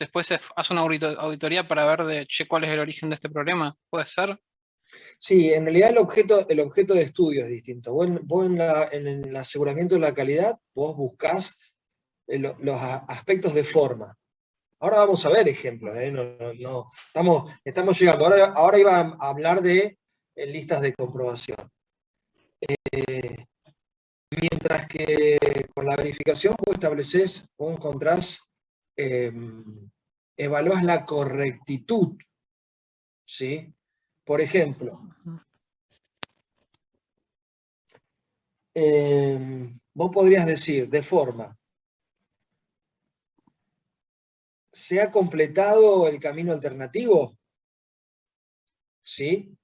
después se hace una auditoría para ver de, che, cuál es el origen de este problema. ¿Puede ser? Sí, en realidad el objeto de estudio es distinto. Vos en el aseguramiento de la calidad, vos buscás los aspectos de forma. Ahora vamos a ver ejemplos, ¿eh? Estamos llegando. Ahora iba a hablar de listas de comprobación. Mientras que con la verificación vos encontrás, evaluás la correctitud, ¿sí? Por ejemplo, vos podrías decir de forma, ¿se ha completado el camino alternativo? ¿Sí?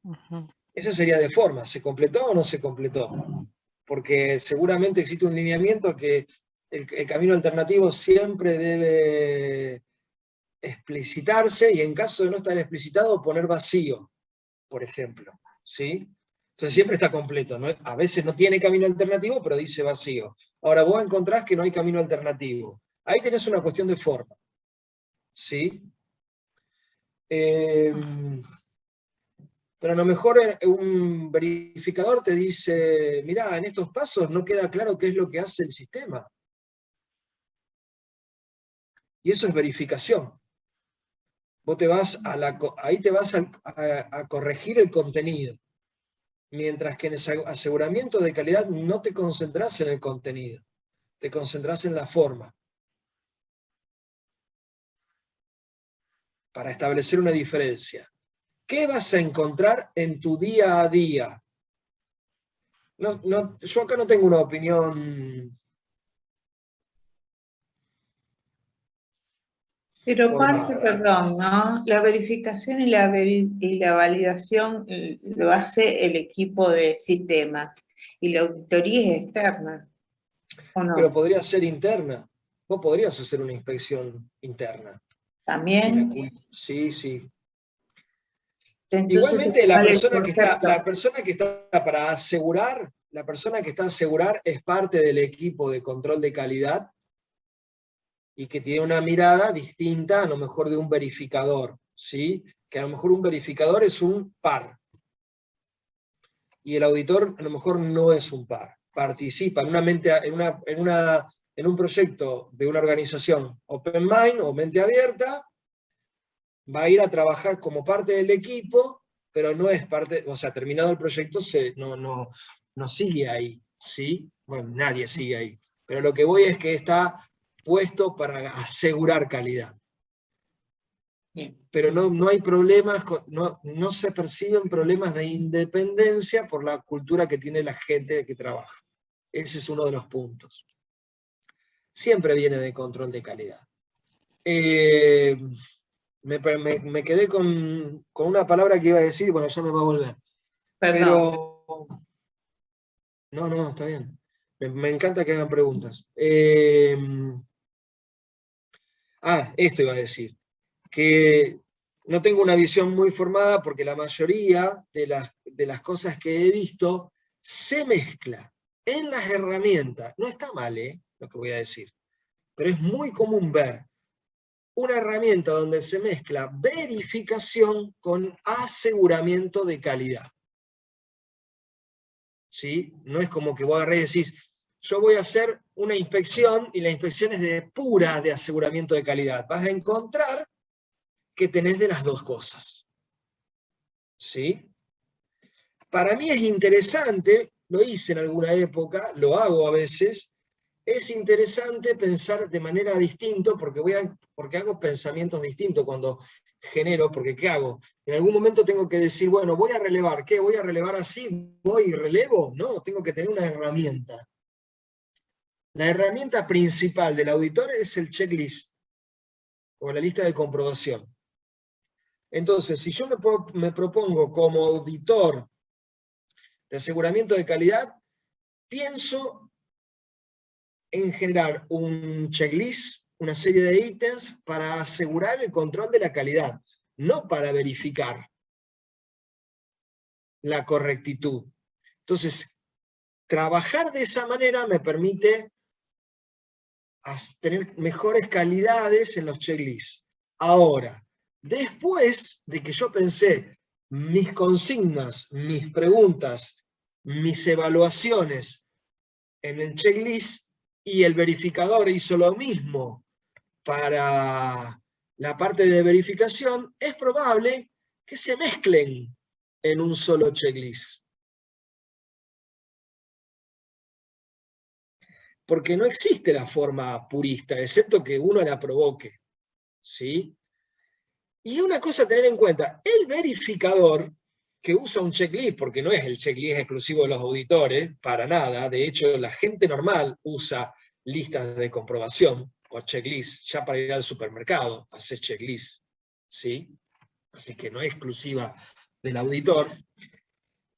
Eso sería de forma, ¿se completó o no se completó? Porque seguramente existe un lineamiento que el camino alternativo siempre debe explicitarse y en caso de no estar explicitado, poner vacío, por ejemplo. ¿Sí? Entonces siempre está completo, ¿no? A veces no tiene camino alternativo, pero dice vacío. Ahora vos encontrás que no hay camino alternativo. Ahí tenés una cuestión de forma. ¿Sí? Pero a lo mejor un verificador te dice, mirá, en estos pasos no queda claro qué es lo que hace el sistema. Y eso es verificación. Vos ahí te vas a corregir el contenido. Mientras que en el aseguramiento de calidad no te concentrás en el contenido, te concentrás en la forma. Para establecer una diferencia. ¿Qué vas a encontrar en tu día a día? Yo acá no tengo una opinión. Pero parte, perdón, ¿no? La verificación y la validación lo hace el equipo de sistemas y la auditoría es externa, ¿o no? Pero podría ser interna. Vos podrías hacer una inspección interna. ¿También? Sí, sí. Entonces, igualmente la persona que está para asegurar, la persona que está a asegurar es parte del equipo de control de calidad y que tiene una mirada distinta a lo mejor de un verificador, ¿sí? Que a lo mejor un verificador es un par. Y el auditor a lo mejor no es un par. Participa en un proyecto de una organización open mind o mente abierta, va a ir a trabajar como parte del equipo, pero no es parte, o sea, terminado el proyecto no sigue ahí, ¿sí? Bueno, nadie sigue ahí. Pero lo que voy es que está puesto para asegurar calidad. Pero no hay problemas, no se perciben problemas de independencia por la cultura que tiene la gente que trabaja. Ese es uno de los puntos. Siempre viene de control de calidad. Me quedé con una palabra que iba a decir, bueno, ya me va a volver. Perdón. Pero, no, está bien. Me encanta que hagan preguntas. Esto iba a decir. Que no tengo una visión muy formada porque la mayoría de las cosas que he visto se mezcla en las herramientas. No está mal, lo que voy a decir. Pero es muy común ver una herramienta donde se mezcla verificación con aseguramiento de calidad. ¿Sí? No es como que vos agarrés y decís, yo voy a hacer una inspección y la inspección es de aseguramiento de calidad. Vas a encontrar que tenés de las dos cosas. ¿Sí? Para mí es interesante, lo hice en alguna época, lo hago a veces, es interesante pensar de manera distinta porque hago pensamientos distintos cuando genero, porque ¿qué hago? En algún momento tengo que decir, bueno, voy a relevar, ¿qué? ¿Voy a relevar así? ¿Voy y relevo? No, tengo que tener una herramienta. La herramienta principal del auditor es el checklist, o la lista de comprobación. Entonces, si yo me propongo como auditor de aseguramiento de calidad, pienso en generar un checklist, una serie de ítems para asegurar el control de la calidad, no para verificar la correctitud. Entonces, trabajar de esa manera me permite tener mejores calidades en los checklists. Ahora, después de que yo pensé mis consignas, mis preguntas, mis evaluaciones en el checklist, y el verificador hizo lo mismo para la parte de verificación, es probable que se mezclen en un solo checklist. Porque no existe la forma purista, excepto que uno la provoque, ¿sí? Y una cosa a tener en cuenta, el verificador que usa un checklist, porque no es el checklist exclusivo de los auditores, para nada, de hecho la gente normal usa listas de comprobación o checklist, ya para ir al supermercado, haces checklist, ¿sí? Así que no es exclusiva del auditor.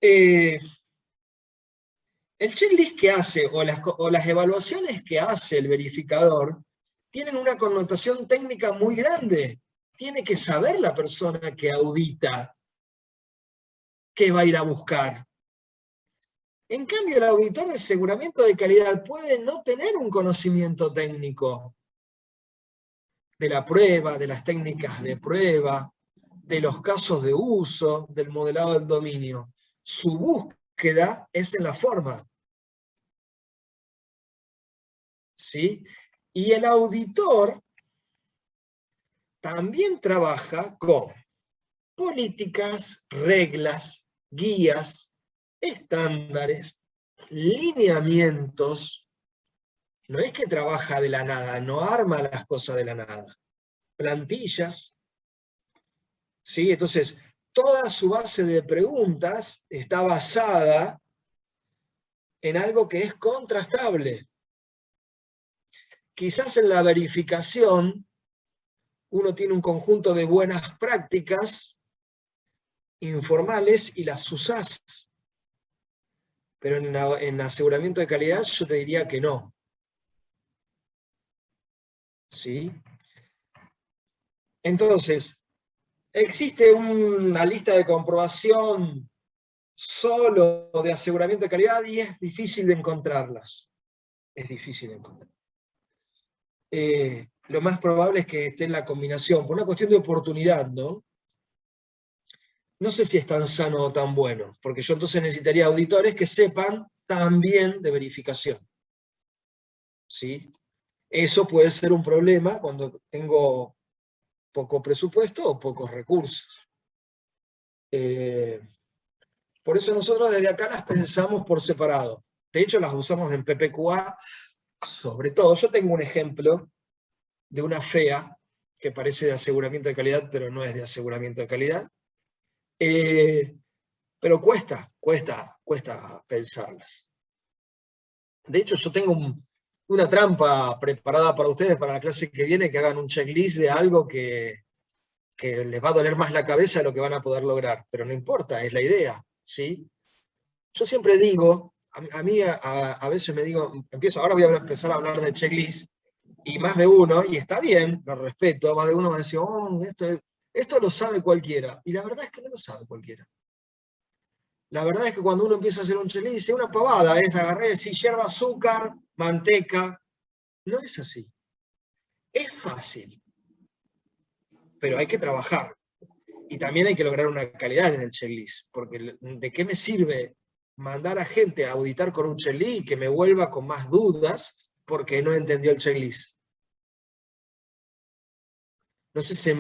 El checklist que hace, o las evaluaciones que hace el verificador, tienen una connotación técnica muy grande. Tiene que saber la persona que audita qué va a ir a buscar. En cambio, el auditor de aseguramiento de calidad puede no tener un conocimiento técnico de la prueba, de las técnicas de prueba, de los casos de uso, del modelado del dominio. Su búsqueda es en la forma. ¿Sí? Y el auditor también trabaja con políticas, reglas, guías, estándares, lineamientos. No es que trabaja de la nada, no arma las cosas de la nada. Plantillas. ¿Sí? Entonces, toda su base de preguntas está basada en algo que es contrastable. Quizás en la verificación uno tiene un conjunto de buenas prácticas informales y las usás. Pero en aseguramiento de calidad yo te diría que no. ¿Sí? Entonces, existe una lista de comprobación solo de aseguramiento de calidad y es difícil de encontrarlas. Es difícil de encontrar. Lo más probable es que esté en la combinación, por una cuestión de oportunidad, ¿no? No sé si es tan sano o tan bueno, porque yo entonces necesitaría auditores que sepan también de verificación. ¿Sí? Eso puede ser un problema cuando tengo poco presupuesto o pocos recursos. Por eso nosotros desde acá las pensamos por separado. De hecho, las usamos en PPQA, sobre todo. Yo tengo un ejemplo de una FEA que parece de aseguramiento de calidad, pero no es de aseguramiento de calidad. Pero cuesta pensarlas. De hecho, yo tengo una trampa preparada para ustedes para la clase que viene, que hagan un checklist de algo que les va a doler más la cabeza de lo que van a poder lograr. Pero no importa, es la idea, ¿sí? Yo siempre digo, a veces me digo, ahora voy a empezar a hablar de checklist, y más de uno, y está bien, lo respeto, más de uno va a decir, oh, esto lo sabe cualquiera. Y la verdad es que no lo sabe cualquiera. La verdad es que cuando uno empieza a hacer un checklist, dice una pavada, es agarrar y decir yerba, azúcar, manteca. No es así. Es fácil, pero hay que trabajar. Y también hay que lograr una calidad en el checklist, porque ¿de qué me sirve mandar a gente a auditar con un checklist y que me vuelva con más dudas porque no entendió el checklist? No sé si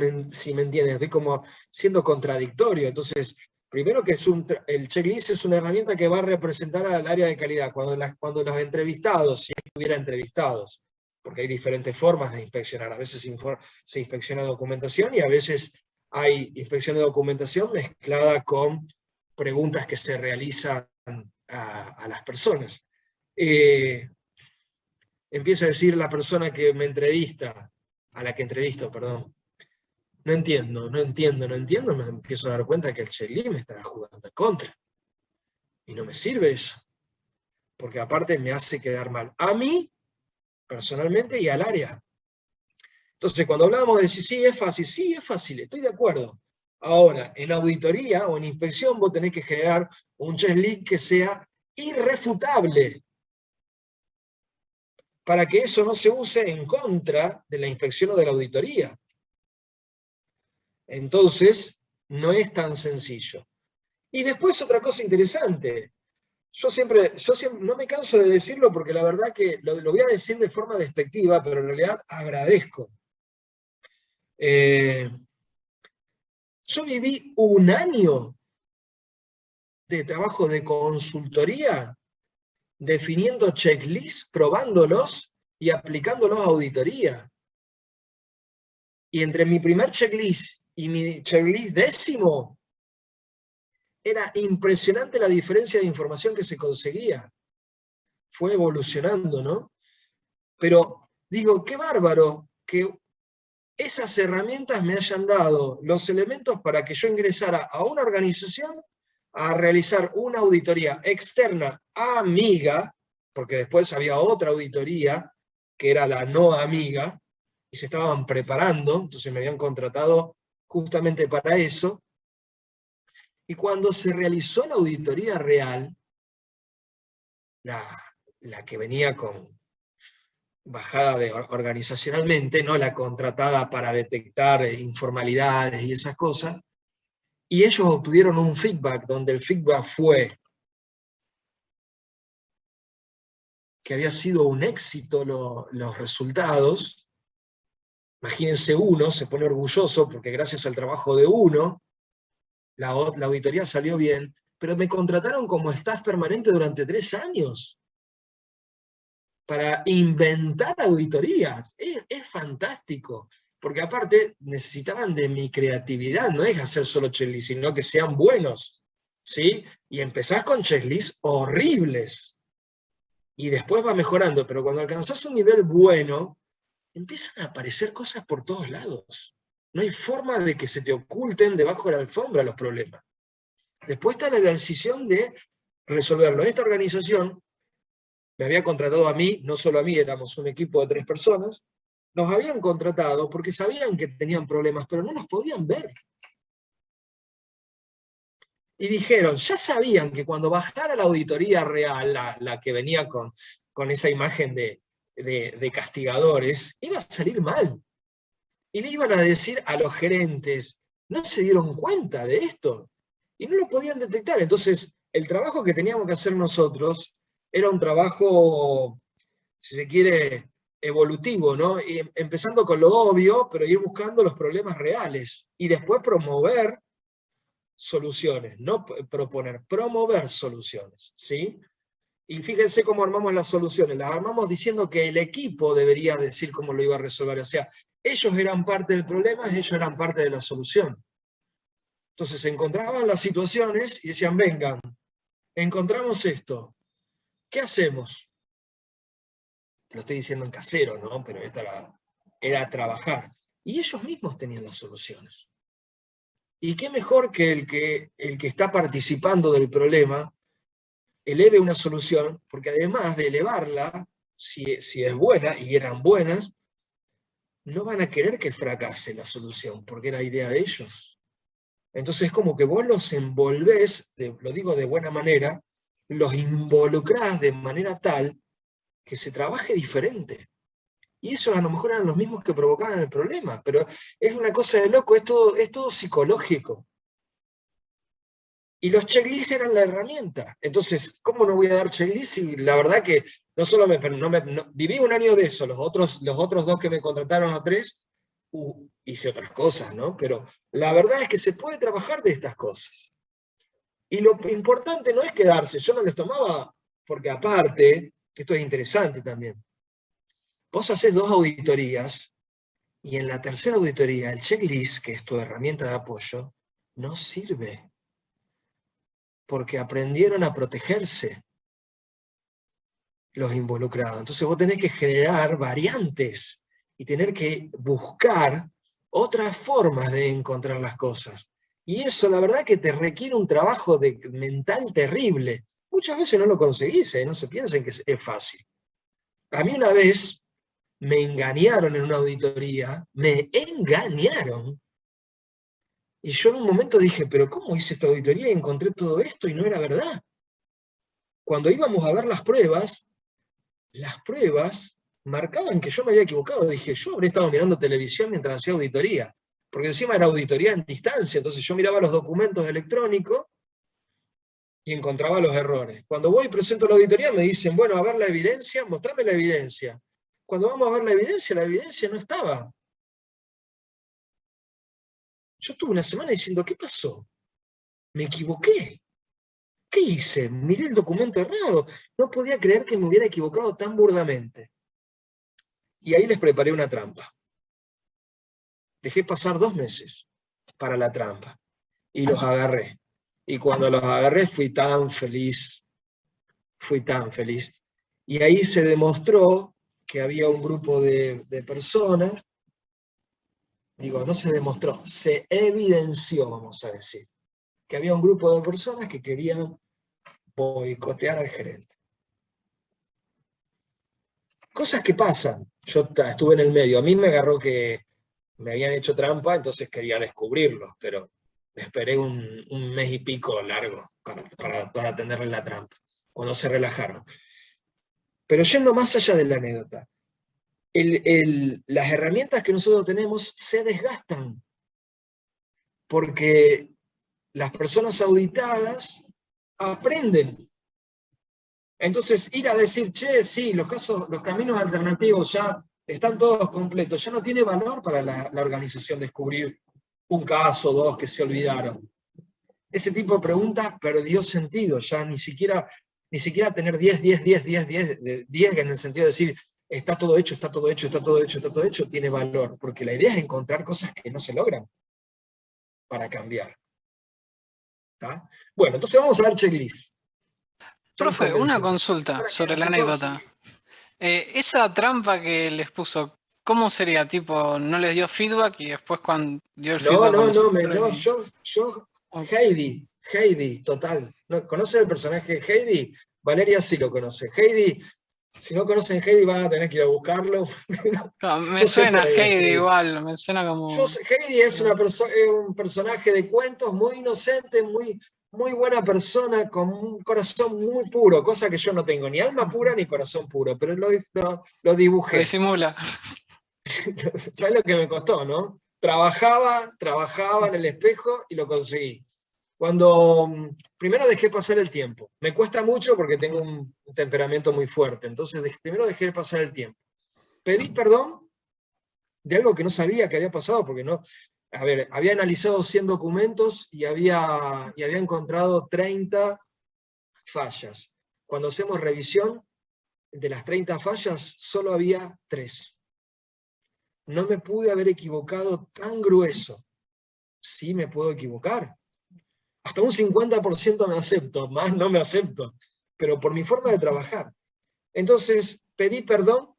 me entienden, estoy como siendo contradictorio. Entonces, primero que el checklist es una herramienta que va a representar al área de calidad. Cuando los entrevistados, si estuviera entrevistados, porque hay diferentes formas de inspeccionar. A veces se inspecciona documentación y a veces hay inspección de documentación mezclada con preguntas que se realizan a las personas. Empieza a decir la persona que me entrevista, a la que entrevisto, perdón. No entiendo, me empiezo a dar cuenta que el checklist me está jugando en contra. Y no me sirve eso. Porque aparte me hace quedar mal a mí, personalmente, y al área. Entonces, cuando hablábamos de sí, es fácil, estoy de acuerdo. Ahora, en auditoría o en inspección vos tenés que generar un checklist que sea irrefutable, para que eso no se use en contra de la inspección o de la auditoría. Entonces, no es tan sencillo. Y después otra cosa interesante. Yo siempre no me canso de decirlo porque la verdad que lo voy a decir de forma despectiva, pero en realidad agradezco. Yo viví un año de trabajo de consultoría definiendo checklists, probándolos y aplicándolos a auditoría. Y entre mi primer checklist y mi checklist 10º, era impresionante la diferencia de información que se conseguía. Fue evolucionando, ¿no? Pero digo, qué bárbaro que esas herramientas me hayan dado los elementos para que yo ingresara a una organización a realizar una auditoría externa amiga, porque después había otra auditoría que era la no amiga, y se estaban preparando, entonces me habían contratado justamente para eso. Y cuando se realizó la auditoría real, la que venía con bajada organizacionalmente, ¿no? La contratada para detectar informalidades y esas cosas, y ellos obtuvieron un feedback, donde el feedback fue que había sido un éxito los resultados. Imagínense, uno se pone orgulloso porque gracias al trabajo de uno, la auditoría salió bien, pero me contrataron como staff permanente durante 3 años para inventar auditorías. Es fantástico, porque aparte necesitaban de mi creatividad, no es hacer solo checklists, sino que sean buenos, ¿sí? Y empezás con checklists horribles, y después va mejorando, pero cuando alcanzás un nivel bueno, empiezan a aparecer cosas por todos lados. No hay forma de que se te oculten debajo de la alfombra los problemas. Después está la decisión de resolverlo. Esta organización me había contratado a mí, no solo a mí, éramos un equipo de 3 personas, nos habían contratado porque sabían que tenían problemas, pero no los podían ver. Y dijeron, ya sabían que cuando bajara la auditoría real, la que venía con esa imagen de castigadores, iba a salir mal. Y le iban a decir a los gerentes, no se dieron cuenta de esto, y no lo podían detectar. Entonces, el trabajo que teníamos que hacer nosotros era un trabajo, si se quiere, evolutivo, ¿no? Y empezando con lo obvio, pero ir buscando los problemas reales, y después promover soluciones, no proponer, promover soluciones, ¿sí? Y fíjense cómo armamos las soluciones, las armamos diciendo que el equipo debería decir cómo lo iba a resolver, o sea, ellos eran parte del problema, ellos eran parte de la solución. Entonces se encontraban las situaciones y decían, vengan, encontramos esto, ¿qué hacemos? Lo estoy diciendo en casero, ¿no? Pero era trabajar. Y ellos mismos tenían las soluciones. Y qué mejor que el que está participando del problema eleve una solución, porque además de elevarla, si es buena, y eran buenas, no van a querer que fracase la solución, porque era idea de ellos. Entonces es como que vos los envolvés, lo digo de buena manera, los involucrás de manera tal que se trabaje diferente. Y esos a lo mejor eran los mismos que provocaban el problema, pero es una cosa de loco, es todo psicológico. Y los checklists eran la herramienta. Entonces, ¿cómo no voy a dar checklists? Y la verdad que no solo viví un año de eso, los otros 2 que me contrataron, o 3, hice otras cosas, ¿no? Pero la verdad es que se puede trabajar de estas cosas. Y lo importante no es quedarse, yo no les tomaba, porque aparte, esto es interesante también, vos hacés 2 auditorías, y en la tercera auditoría, el checklist, que es tu herramienta de apoyo, no sirve. Porque aprendieron a protegerse los involucrados. Entonces vos tenés que generar variantes y tener que buscar otras formas de encontrar las cosas. Y eso la verdad que te requiere un trabajo mental terrible. Muchas veces no lo conseguís, no se piensen que es fácil. A mí una vez me engañaron en una auditoría, me engañaron. Y yo en un momento dije, pero ¿cómo hice esta auditoría y encontré todo esto y no era verdad? Cuando íbamos a ver las pruebas marcaban que yo me había equivocado. Dije, yo habré estado mirando televisión mientras hacía auditoría. porque encima era auditoría en distancia, entonces yo miraba los documentos electrónicos y encontraba los errores. Cuando voy y presento la auditoría me dicen, bueno, a ver la evidencia, mostrame la evidencia. Cuando vamos a ver la evidencia no estaba. Yo estuve una semana diciendo, ¿qué pasó? Me equivoqué. ¿Qué hice? Miré el documento errado. No podía creer que me hubiera equivocado tan burdamente. Y ahí les preparé una trampa. Dejé pasar 2 meses para la trampa. Y los agarré. Y cuando los agarré fui tan feliz. Fui tan feliz. Y ahí se demostró que había un grupo de personas, digo, no se demostró, se evidenció, vamos a decir, que había un grupo de personas que querían boicotear al gerente. Cosas que pasan. Yo estuve en el medio. A mí me agarró que me habían hecho trampa, entonces quería descubrirlos, pero esperé un mes y pico largo para atenderle la trampa, cuando se relajaron. Pero yendo más allá de la anécdota, las herramientas que nosotros tenemos se desgastan, porque las personas auditadas aprenden. Entonces, ir a decir, che, sí, los caminos alternativos ya están todos completos, ya no tiene valor para la organización descubrir un caso, 2 que se olvidaron. Ese tipo de preguntas perdió sentido, ya ni siquiera tener 10 en el sentido de decir, está todo hecho, está todo hecho, está todo hecho, está todo hecho, tiene valor, porque la idea es encontrar cosas que no se logran para cambiar. ¿Tá? Bueno, entonces vamos a ver checklist. Profe, una consulta sobre la anécdota. Esa trampa que les puso, ¿cómo sería? Tipo, ¿no les dio feedback y después cuando dio el feedback? Heidi, total. ¿Conoces el personaje de Heidi? Valeria sí lo conoce. Heidi, si no conocen Heidi van a tener que ir a buscarlo. Me suena Heidi igual, me suena como... Heidi es un personaje de cuentos muy inocente, muy buena persona, con un corazón muy puro, cosa que yo no tengo, ni alma pura ni corazón puro, pero lo dibujé. Lo disimula. ¿Sabes lo que me costó, no? Trabajaba en el espejo y lo conseguí. Primero dejé pasar el tiempo. Me cuesta mucho porque tengo un temperamento muy fuerte, entonces primero dejé pasar el tiempo. Pedí perdón de algo que no sabía que había pasado, porque no... A ver, había analizado 100 documentos y había encontrado 30 fallas. Cuando hacemos revisión, de las 30 fallas, solo había 3. No me pude haber equivocado tan grueso. Sí me puedo equivocar. Hasta un 50% me acepto, más no me acepto, pero por mi forma de trabajar. Entonces, pedí perdón.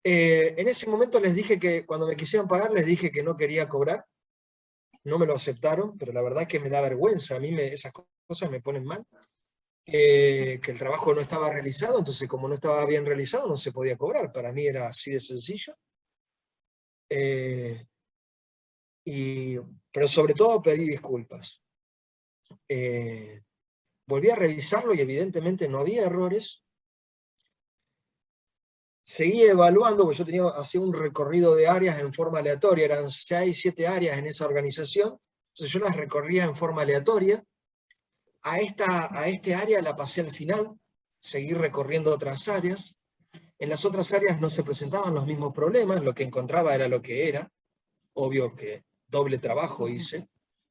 En ese momento les dije que, cuando me quisieron pagar, les dije que no quería cobrar. No me lo aceptaron, pero la verdad es que me da vergüenza. A mí esas cosas me ponen mal. Que el trabajo no estaba realizado, entonces como no estaba bien realizado no se podía cobrar. Para mí era así de sencillo. Pero sobre todo pedí disculpas. Volví a revisarlo y evidentemente no había errores. Seguí evaluando, porque yo hacía un recorrido de áreas en forma aleatoria, eran 6, 7 áreas en esa organización, entonces yo las recorría en forma aleatoria. A este área la pasé al final, seguí recorriendo otras áreas. En las otras áreas no se presentaban los mismos problemas, lo que encontraba era lo que era. Obvio que doble trabajo hice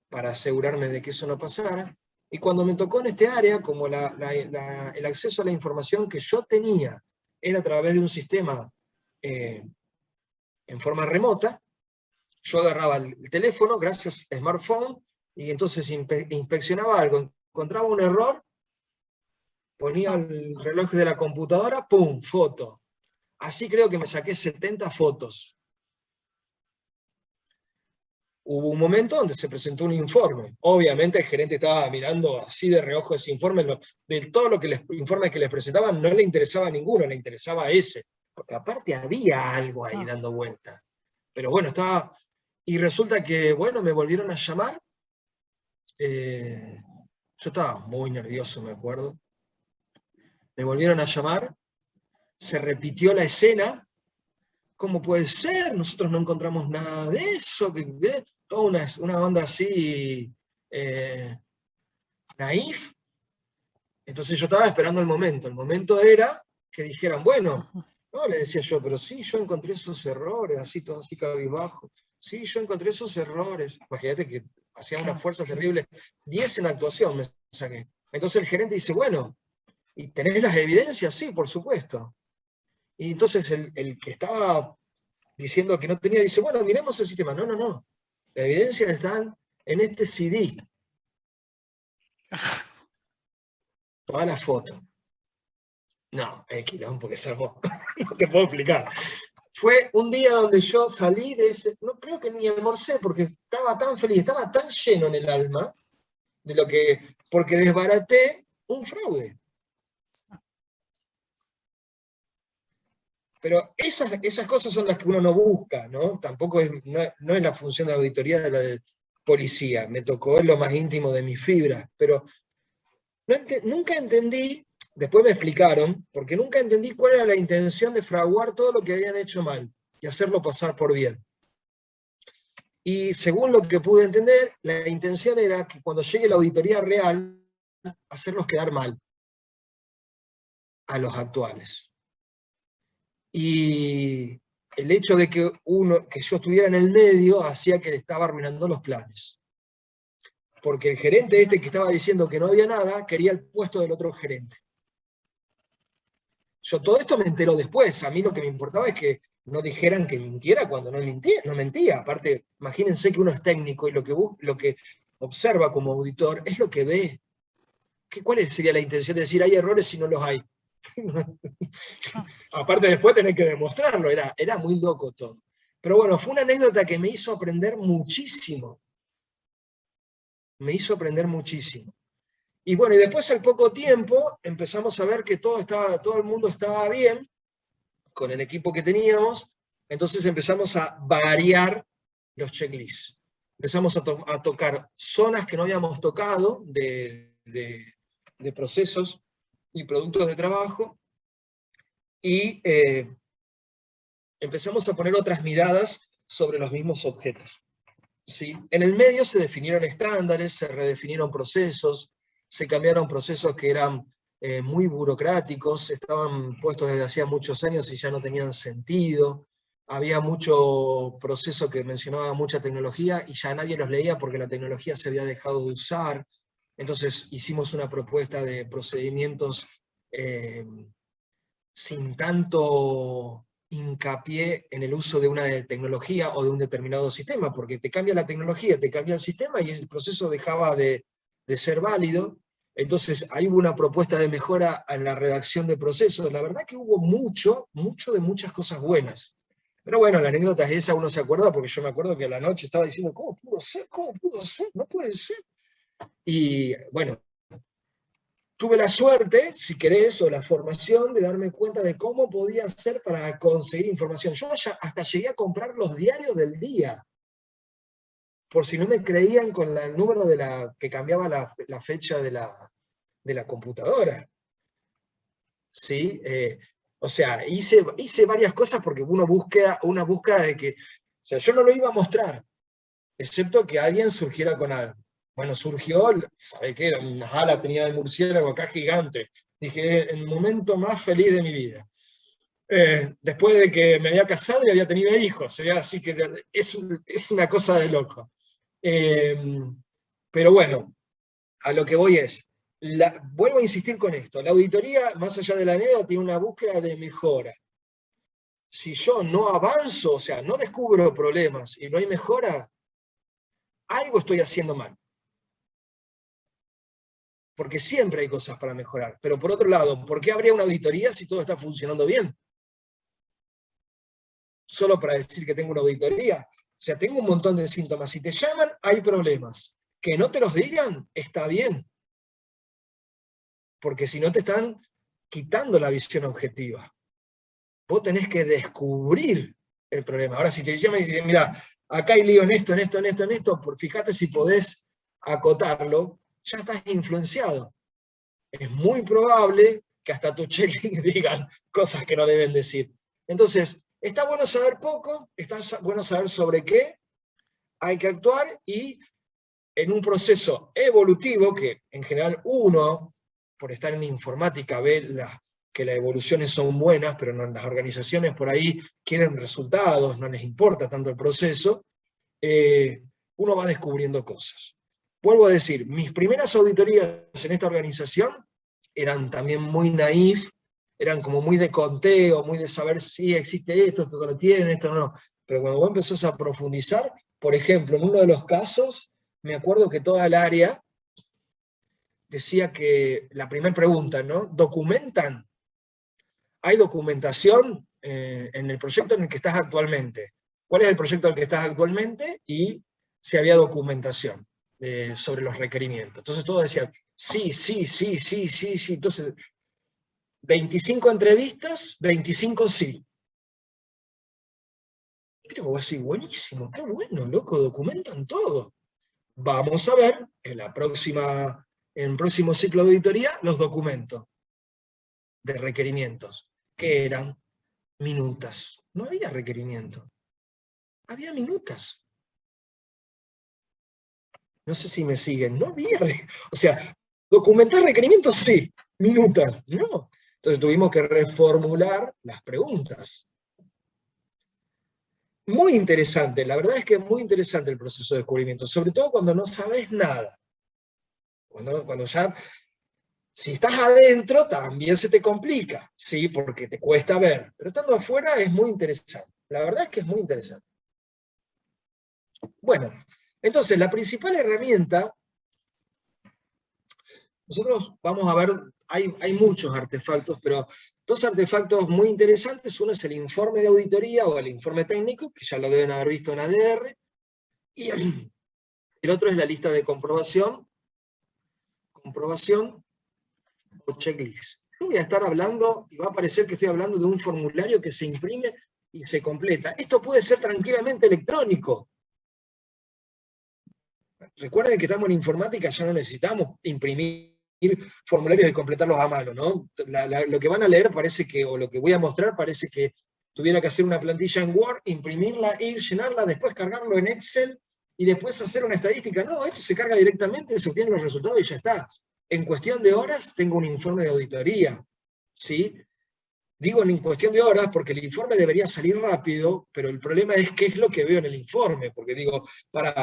para asegurarme de que eso no pasara. Y cuando me tocó en este área, como el acceso a la información que yo tenía era a través de un sistema en forma remota, yo agarraba el teléfono, gracias a smartphone, y entonces inspeccionaba algo, encontraba un error, ponía el reloj de la computadora, ¡pum!, foto. Así creo que me saqué 70 fotos. Hubo un momento donde se presentó un informe. Obviamente el gerente estaba mirando así de reojo ese informe. De todos los informes que les presentaban, no le interesaba ninguno, le interesaba ese. Porque aparte había algo ahí dando vuelta. Pero bueno, estaba... Y resulta que, bueno, me volvieron a llamar. Yo estaba muy nervioso, me acuerdo. Me volvieron a llamar. Se repitió la escena. ¿cómo puede ser? Nosotros no encontramos nada de eso, toda una onda así, naif. Entonces yo estaba esperando el momento era que dijeran, bueno, no, le decía yo, pero sí, yo encontré esos errores, así todo así cabizbajo, sí, yo encontré esos errores. Imagínate que hacía una fuerza terrible, 10 en actuación me saqué. Entonces el gerente dice, bueno, ¿y tenés las evidencias? Sí, por supuesto. Y entonces el que estaba diciendo que no tenía, dice, bueno, miremos el sistema. No, no, no. Las evidencias están en este CD. Todas las fotos. No, el quilombo que se armó. No te puedo explicar. Fue un día donde yo salí de ese, no creo que ni almorcé, porque estaba tan feliz, estaba tan lleno en el alma, de lo que, porque desbaraté un fraude. Pero esas cosas son las que uno no busca, ¿no? Tampoco no es la función de la auditoría de la de policía. Me tocó en lo más íntimo de mis fibras, pero nunca entendí, después me explicaron, porque nunca entendí cuál era la intención de fraguar todo lo que habían hecho mal y hacerlo pasar por bien. Y según lo que pude entender, la intención era que cuando llegue la auditoría real, hacerlos quedar mal a los actuales. Y el hecho de que yo estuviera en el medio hacía que le estaba arruinando los planes. Porque el gerente este que estaba diciendo que no había nada, quería el puesto del otro gerente. Yo todo esto me entero después. A mí lo que me importaba es que no dijeran que mintiera cuando no mentía. Aparte, imagínense que uno es técnico y lo que observa como auditor es lo que ve. ¿Cuál sería la intención de decir hay errores si no los hay? Aparte después tenés que demostrarlo, era muy loco todo. Pero bueno, fue una anécdota que me hizo aprender muchísimo. Me hizo aprender muchísimo. Y bueno, y después al poco tiempo empezamos a ver que todo el mundo estaba bien con el equipo que teníamos, entonces empezamos a variar los checklists. Empezamos a tocar zonas que no habíamos tocado de procesos y productos de trabajo, y empezamos a poner otras miradas sobre los mismos objetos. ¿Sí? En el medio se definieron estándares, se redefinieron procesos, se cambiaron procesos que eran muy burocráticos, estaban puestos desde hacía muchos años y ya no tenían sentido. Había mucho proceso que mencionaba mucha tecnología y ya nadie los leía porque la tecnología se había dejado de usar. Entonces hicimos una propuesta de procedimientos sin tanto hincapié en el uso de una tecnología o de un determinado sistema, porque te cambia la tecnología, te cambia el sistema y el proceso dejaba de ser válido. Entonces ahí hubo una propuesta de mejora en la redacción de procesos. La verdad que hubo mucho de muchas cosas buenas. Pero bueno, la anécdota es esa, uno se acuerda, porque yo me acuerdo que a la noche estaba diciendo, ¿cómo pudo ser? ¿Cómo pudo ser? No puede ser. Y bueno, tuve la suerte, si querés, o la formación de darme cuenta de cómo podía hacer para conseguir información. Yo hasta llegué a comprar los diarios del día, por si no me creían con el número que cambiaba la fecha de la computadora. ¿Sí? O sea, hice varias cosas porque una búsqueda de que, o sea, yo no lo iba a mostrar, excepto que alguien surgiera con algo. Bueno, surgió, ¿sabés qué? Una ala tenía de murciélago acá gigante. Dije, el momento más feliz de mi vida. Después de que me había casado y había tenido hijos, así que es una cosa de loco. Pero bueno, a lo que voy es, vuelvo a insistir con esto, la auditoría, más allá de la anécdota, tiene una búsqueda de mejora. Si yo no avanzo, o sea, no descubro problemas y no hay mejora, algo estoy haciendo mal. Porque siempre hay cosas para mejorar. Pero por otro lado, ¿por qué habría una auditoría si todo está funcionando bien? Solo para decir que tengo una auditoría. O sea, tengo un montón de síntomas. Si te llaman, hay problemas. Que no te los digan, está bien. Porque si no te están quitando la visión objetiva. Vos tenés que descubrir el problema. Ahora, si te llaman y dicen, mira, acá hay lío en esto, fíjate si podés acotarlo, ya estás influenciado. Es muy probable que hasta tu checklist digan cosas que no deben decir. Entonces, Está bueno saber poco, está bueno saber sobre qué hay que actuar, y en un proceso evolutivo, que en general uno, por estar en informática, ve que las evoluciones son buenas, pero no, las organizaciones por ahí quieren resultados, no les importa tanto el proceso, uno va descubriendo cosas. Vuelvo a decir, mis primeras auditorías en esta organización eran también muy naif, eran como muy de conteo, muy de saber si existe esto lo tienen, esto no. Pero cuando vos empezás a profundizar, por ejemplo, en uno de los casos, me acuerdo que toda el área decía que, la primera pregunta, ¿no? ¿Documentan? ¿Hay documentación en el proyecto en el que estás actualmente? ¿Cuál es el proyecto en el que estás actualmente? Y si había documentación sobre los requerimientos. Entonces todos decían, sí. Entonces, 25 entrevistas, 25 sí. Pero vos decís, buenísimo, qué bueno, loco, documentan todo. Vamos a ver en el próximo ciclo de auditoría los documentos de requerimientos, que eran minutas. No había requerimiento, había minutas. No sé si me siguen, no había, o sea, documentar requerimientos sí, minutas, no. Entonces tuvimos que reformular las preguntas. Muy interesante, la verdad es que es muy interesante el proceso de descubrimiento, sobre todo cuando no sabes nada. Cuando ya, si estás adentro, también se te complica, ¿sí? Porque te cuesta ver. Pero estando afuera es muy interesante. La verdad es que es muy interesante. Bueno, entonces la principal herramienta, nosotros vamos a ver, hay muchos artefactos, pero dos artefactos muy interesantes. Uno es el informe de auditoría o el informe técnico, que ya lo deben haber visto en ADR, y el otro es la lista de comprobación o checklist. Yo voy a estar hablando, y va a parecer que estoy hablando de un formulario que se imprime y se completa. Esto puede ser tranquilamente electrónico. Recuerden que estamos en informática, ya no necesitamos imprimir formularios y completarlos a mano, ¿no? Lo que van a leer parece que, o lo que voy a mostrar parece que tuviera que hacer una plantilla en Word, imprimirla, ir, llenarla, después cargarlo en Excel, y después hacer una estadística. No, esto se carga directamente, se obtienen los resultados y ya está. En cuestión de horas tengo un informe de auditoría, ¿sí? Digo en cuestión de horas porque el informe debería salir rápido, pero el problema es qué es lo que veo en el informe, porque digo,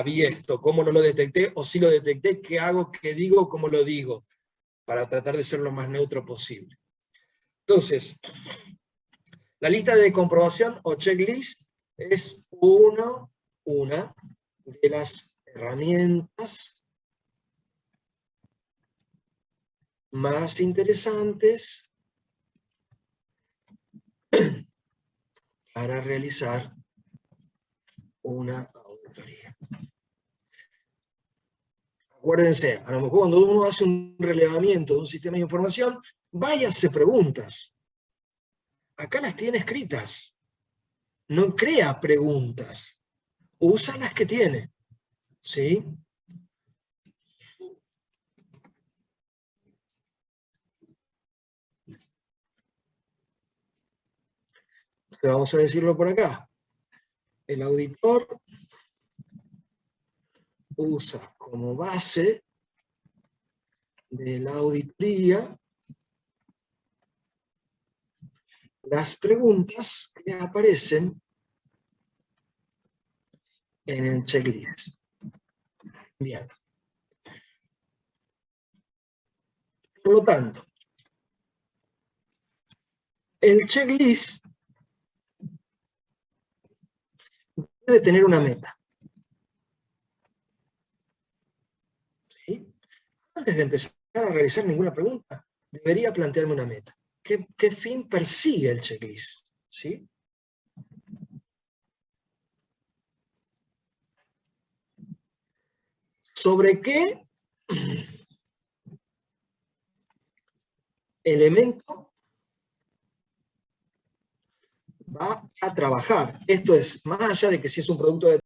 vi esto, ¿cómo no lo detecté? O si lo detecté, ¿qué hago? ¿Qué digo? ¿Cómo lo digo? Para tratar de ser lo más neutro posible. Entonces, la lista de comprobación o checklist es una de las herramientas más interesantes para realizar una auditoría. Acuérdense, a lo mejor cuando uno hace un relevamiento de un sistema de información, váyase preguntas. Acá las tiene escritas. No crea preguntas. Usa las que tiene. ¿Sí? Vamos a decirlo por acá. El auditor usa como base de la auditoría las preguntas que aparecen en el checklist. Bien. Por lo tanto, el checklist debe tener una meta. ¿Sí? Antes de empezar a realizar ninguna pregunta, debería plantearme una meta. ¿Qué fin persigue el checklist? ¿Sí? ¿Sobre qué elemento va a trabajar? Esto es, más allá de que si es un producto de